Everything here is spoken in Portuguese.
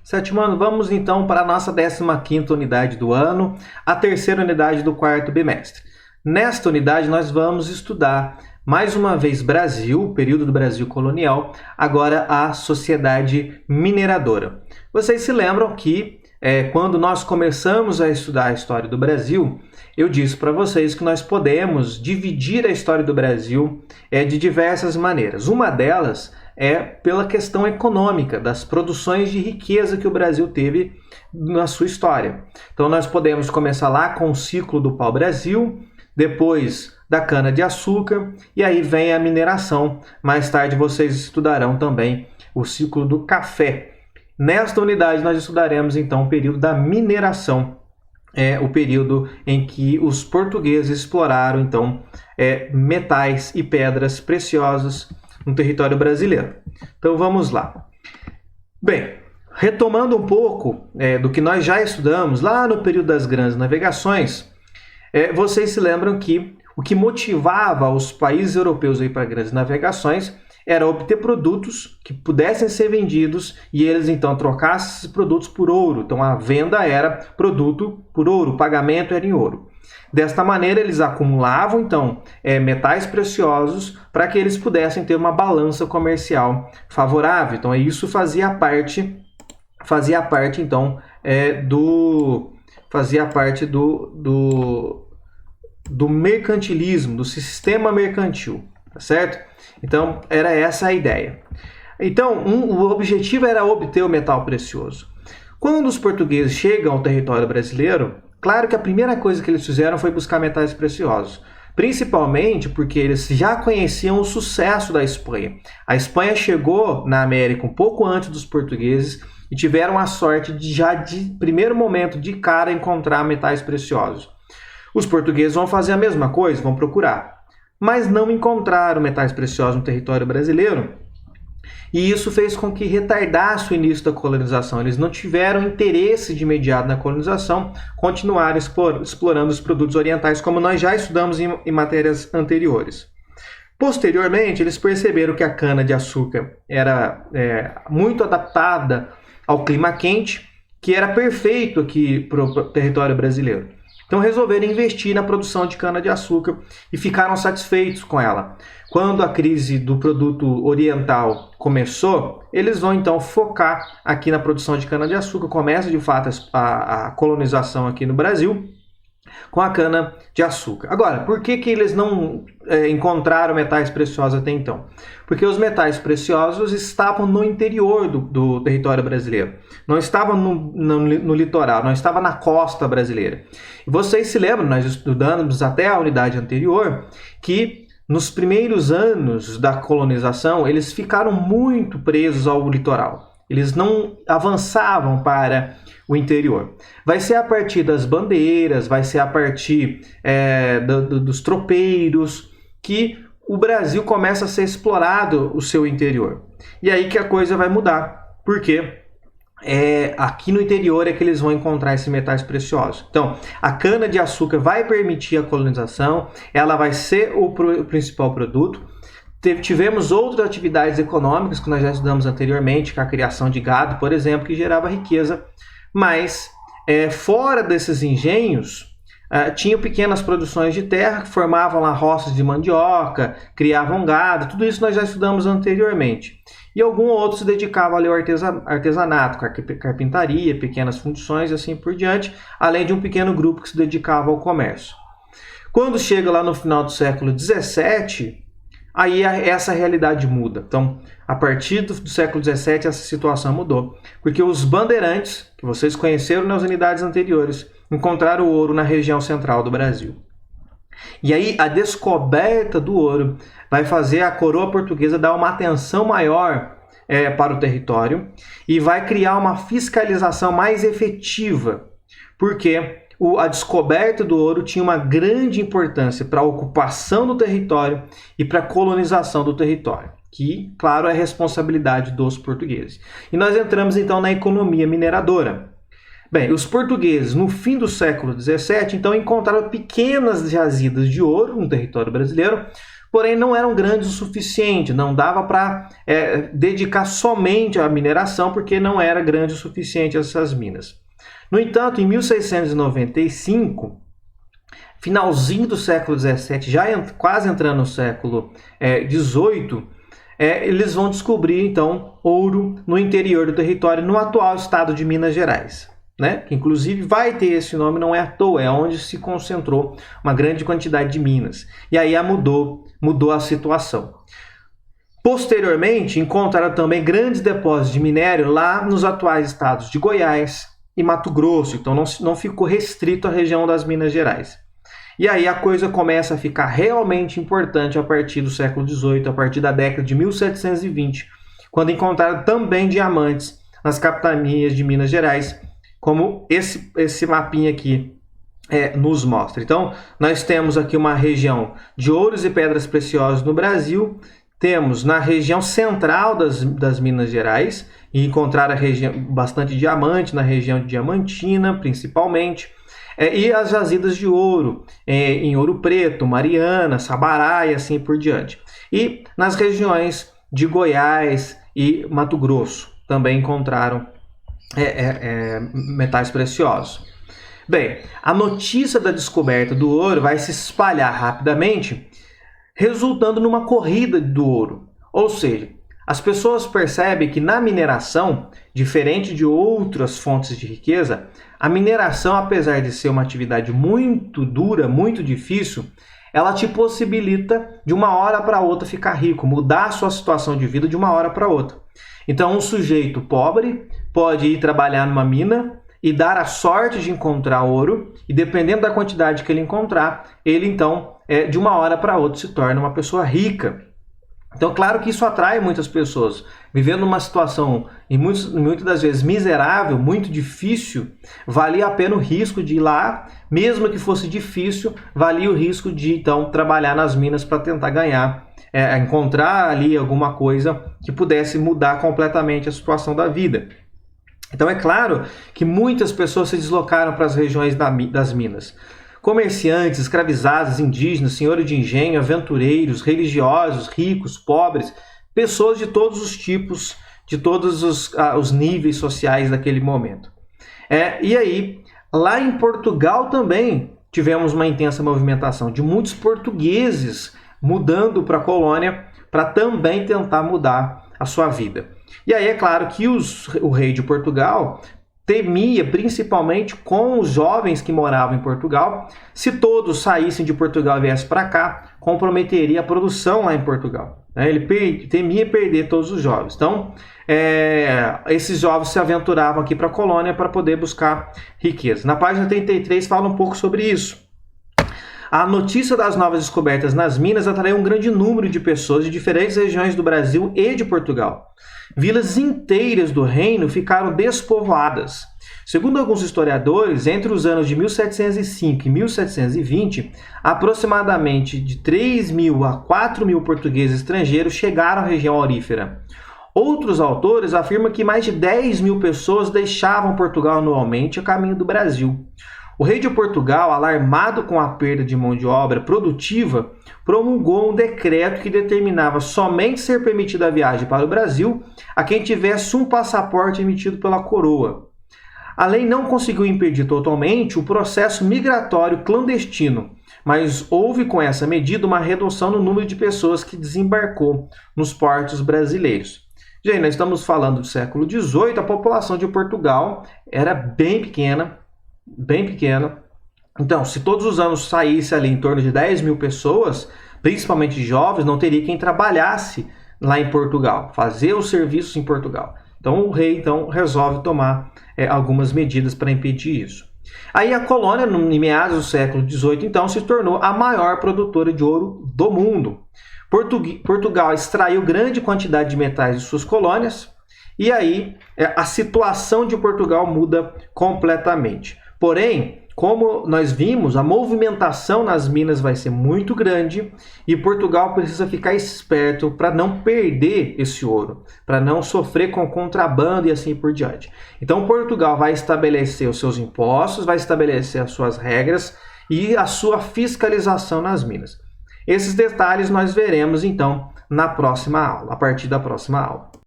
Sétimo ano, vamos então para a nossa 15ª unidade do ano, a terceira unidade do quarto bimestre. Nesta unidade nós vamos estudar mais uma vez Brasil, o período do Brasil colonial, agora a sociedade mineradora. Vocês se lembram que quando nós começamos a estudar a história do Brasil, eu disse para vocês que nós podemos dividir a história do Brasil de diversas maneiras. Uma delas é pela questão econômica, das produções de riqueza que o Brasil teve na sua história. Então nós podemos começar lá com o ciclo do pau-brasil, depois da cana-de-açúcar, e aí vem a mineração. Mais tarde vocês estudarão também o ciclo do café. Nesta unidade nós estudaremos então o período da mineração, o período em que os portugueses exploraram então metais e pedras preciosas no território brasileiro. Então vamos lá. Bem, retomando um pouco do que nós já estudamos lá no período das grandes navegações, vocês se lembram que o que motivava os países europeus para grandes navegações era obter produtos que pudessem ser vendidos e eles então trocassem esses produtos por ouro. Então a venda era produto por ouro, o pagamento era em ouro. Desta maneira eles acumulavam então metais preciosos para que eles pudessem ter uma balança comercial favorável. Então isso fazia parte então do mercantilismo, do sistema mercantil, tá certo? Então era essa a ideia. Então o objetivo era obter o metal precioso. Quando os portugueses chegam ao território brasileiro, claro que a primeira coisa que eles fizeram foi buscar metais preciosos, principalmente porque eles já conheciam o sucesso da Espanha. A Espanha chegou na América um pouco antes dos portugueses e tiveram a sorte de já de primeiro momento, de cara, encontrar metais preciosos. Os portugueses vão fazer a mesma coisa, vão procurar, mas não encontraram metais preciosos no território brasileiro. E isso fez com que retardasse o início da colonização. Eles não tiveram interesse de imediato na colonização, continuaram explorando os produtos orientais, como nós já estudamos em matérias anteriores. Posteriormente, eles perceberam que a cana-de-açúcar era muito adaptada ao clima quente, que era perfeito aqui para o território brasileiro. Então resolveram investir na produção de cana-de-açúcar e ficaram satisfeitos com ela. Quando a crise do produto oriental começou, eles vão então focar aqui na produção de cana-de-açúcar. Começa de fato a colonização aqui no Brasil com a cana-de-açúcar. Agora, por que eles não encontraram metais preciosos até então? Porque os metais preciosos estavam no interior do território brasileiro. Não estavam no litoral, não estavam na costa brasileira. E vocês se lembram, nós estudamos até a unidade anterior, que nos primeiros anos da colonização, eles ficaram muito presos ao litoral. Eles não avançavam para o interior. Vai ser a partir das bandeiras, vai ser a partir dos tropeiros que o Brasil começa a ser explorado o seu interior. E aí que a coisa vai mudar, porque aqui no interior é que eles vão encontrar esses metais preciosos. Então, a cana-de-açúcar vai permitir a colonização, ela vai ser o principal produto. Tivemos outras atividades econômicas que nós já estudamos anteriormente, que a criação de gado, por exemplo, que gerava riqueza, mas fora desses engenhos, tinham pequenas produções de terra que formavam lá roças de mandioca, criavam gado, tudo isso nós já estudamos anteriormente. E algum outro se dedicava ali ao artesanato, carpintaria, pequenas funções e assim por diante, além de um pequeno grupo que se dedicava ao comércio. Quando chega lá no final do século XVII, aí essa realidade muda. Então, a partir do século XVII, essa situação mudou. Porque os bandeirantes, que vocês conheceram nas unidades anteriores, encontraram o ouro na região central do Brasil. E aí, a descoberta do ouro vai fazer a coroa portuguesa dar uma atenção maior para o território e vai criar uma fiscalização mais efetiva. Porque a descoberta do ouro tinha uma grande importância para a ocupação do território e para a colonização do território, que, claro, é responsabilidade dos portugueses. E nós entramos então na economia mineradora. Bem, os portugueses, no fim do século XVII, então encontraram pequenas jazidas de ouro no território brasileiro, porém não eram grandes o suficiente, não dava para dedicar somente à mineração, porque não era grande o suficiente essas minas. No entanto, em 1695, finalzinho do século XVII, já quase entrando no século XVIII, eles vão descobrir, então, ouro no interior do território, no atual estado de Minas Gerais, né? Que inclusive vai ter esse nome, não é à toa, é onde se concentrou uma grande quantidade de minas. E aí mudou a situação. Posteriormente, encontraram também grandes depósitos de minério lá nos atuais estados de Goiás e Mato Grosso, então não ficou restrito à região das Minas Gerais. E aí a coisa começa a ficar realmente importante a partir do século XVIII, a partir da década de 1720, quando encontraram também diamantes nas capitanias de Minas Gerais, como esse mapinha aqui nos mostra. Então, nós temos aqui uma região de ouros e pedras preciosas no Brasil, temos na região central das Minas Gerais, e encontraram bastante diamante na região de Diamantina, principalmente, e as jazidas de ouro, em Ouro Preto, Mariana, Sabará e assim por diante. E nas regiões de Goiás e Mato Grosso também encontraram metais preciosos. Bem, a notícia da descoberta do ouro vai se espalhar rapidamente, resultando numa corrida do ouro. Ou seja, as pessoas percebem que na mineração, diferente de outras fontes de riqueza, a mineração, apesar de ser uma atividade muito dura, muito difícil, ela te possibilita de uma hora para outra ficar rico, mudar a sua situação de vida de uma hora para outra. Então, um sujeito pobre pode ir trabalhar numa mina e dar a sorte de encontrar ouro, e dependendo da quantidade que ele encontrar, ele então, de uma hora para outra, se torna uma pessoa rica. Então, claro que isso atrai muitas pessoas. Vivendo uma situação, e muitas das vezes, miserável, muito difícil, valia a pena o risco de ir lá, mesmo que fosse difícil, valia o risco de, então, trabalhar nas minas para tentar ganhar, encontrar ali alguma coisa que pudesse mudar completamente a situação da vida. Então, é claro que muitas pessoas se deslocaram para as regiões das minas. Comerciantes, escravizados, indígenas, senhores de engenho, aventureiros, religiosos, ricos, pobres, pessoas de todos os tipos, de todos os níveis sociais daquele momento. E aí, lá em Portugal também tivemos uma intensa movimentação de muitos portugueses mudando para a colônia para também tentar mudar a sua vida. E aí é claro que o rei de Portugal temia principalmente com os jovens que moravam em Portugal. Se todos saíssem de Portugal e viessem para cá, comprometeria a produção lá em Portugal. Ele temia perder todos os jovens. Então, esses jovens se aventuravam aqui para a colônia para poder buscar riqueza. Na página 33 fala um pouco sobre isso. A notícia das novas descobertas nas minas atraiu um grande número de pessoas de diferentes regiões do Brasil e de Portugal. Vilas inteiras do reino ficaram despovoadas. Segundo alguns historiadores, entre os anos de 1705 e 1720, aproximadamente de 3.000 a 4.000 portugueses estrangeiros chegaram à região aurífera. Outros autores afirmam que mais de 10.000 pessoas deixavam Portugal anualmente a caminho do Brasil. O rei de Portugal, alarmado com a perda de mão de obra produtiva, promulgou um decreto que determinava somente ser permitida a viagem para o Brasil a quem tivesse um passaporte emitido pela coroa. A lei não conseguiu impedir totalmente o processo migratório clandestino, mas houve com essa medida uma redução no número de pessoas que desembarcou nos portos brasileiros. Gente, nós estamos falando do século XVIII, a população de Portugal era bem pequena. Então, se todos os anos saísse ali em torno de 10.000 pessoas, principalmente jovens, não teria quem trabalhasse lá em Portugal, fazer os serviços em Portugal. Então, o rei resolve tomar algumas medidas para impedir isso. Aí a colônia, em meados do século XVIII, então, se tornou a maior produtora de ouro do mundo. Portugal extraiu grande quantidade de metais de suas colônias, e aí a situação de Portugal muda completamente. Porém, como nós vimos, a movimentação nas minas vai ser muito grande e Portugal precisa ficar esperto para não perder esse ouro, para não sofrer com contrabando e assim por diante. Então, Portugal vai estabelecer os seus impostos, vai estabelecer as suas regras e a sua fiscalização nas minas. Esses detalhes nós veremos então na próxima aula, a partir da próxima aula.